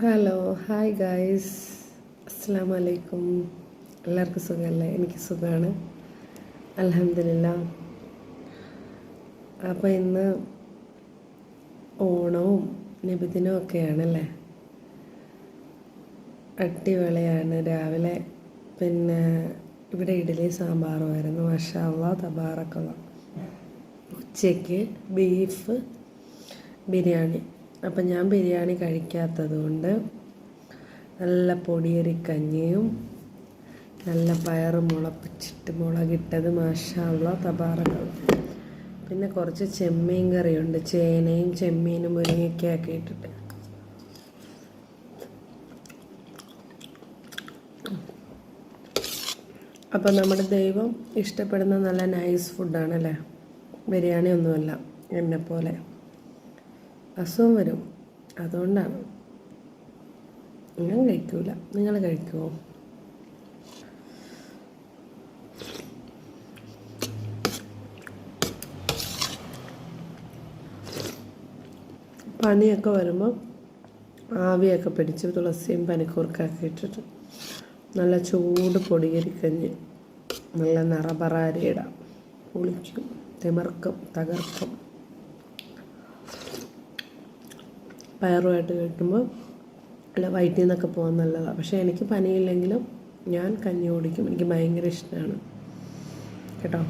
Hello hi guys, അസ്സലാമു അലൈക്കും. എല്ലാവർക്കും സുഖമല്ലേ? എനിക്ക് സുഖമാണ്, അൽഹംദുലില്ലാ. അപ്പോൾ ഇന്ന് ഓണവും നബിദിനവും ഒക്കെയാണല്ലേ, അടിപൊളിയാണ്. രാവിലെ പിന്നെ ഇവിടെ ഇഡ്ഡലി സാമ്പാറുമായിരുന്നു, മാഷാ അല്ലാ തബാറക്കല്ലാ. ഉച്ചയ്ക്ക് ബീഫ് ബിരിയാണി. അപ്പം ഞാൻ ബിരിയാണി കഴിക്കാത്തത് കൊണ്ട് നല്ല പൊടിയരിക്കഞ്ഞിയും നല്ല പയറ് മുളകിട്ടത്, മാഷാ അല്ലാ തബാറക്കല്ലാ. പിന്നെ കുറച്ച് ചെമ്മീൻ കറിയുണ്ട്, ചേനയും ചെമ്മീനും മുരിങ്ങയ്ക്കൊക്കെ ഇട്ടിട്ട്. അപ്പോൾ നമ്മുടെ ദൈവം ഇഷ്ടപ്പെടുന്ന നല്ല നൈസ് ഫുഡാണല്ലേ, ബിരിയാണി ഒന്നുമല്ല. എന്നെപ്പോലെ അസുഖം വരും, അതുകൊണ്ടാണ്. ഞാൻ കഴിക്കൂല, നിങ്ങൾ കഴിക്കുമോ? പനിയൊക്കെ വരുമ്പോൾ ആവിയൊക്കെ പിടിച്ച് തുളസിയും പനിക്കൂർക്കൊക്കെ ഇട്ടിട്ട് നല്ല ചൂട് പൊടിയരിക്കഞ്ഞ് നല്ല നിറപറാരിയിടാം, പൊളിക്കും, തിമർക്കും, തകർക്കും. പയറുമായിട്ട് കഴിക്കുമ്പോൾ അല്ല, വയറ്റിൽ നിന്നൊക്കെ പോകാൻ നല്ലതാണ്. പക്ഷേ എനിക്ക് പനിയില്ലെങ്കിലും ഞാൻ കഞ്ഞി കുടിക്കും, എനിക്ക് ഭയങ്കര ഇഷ്ടമാണ് കേട്ടോ.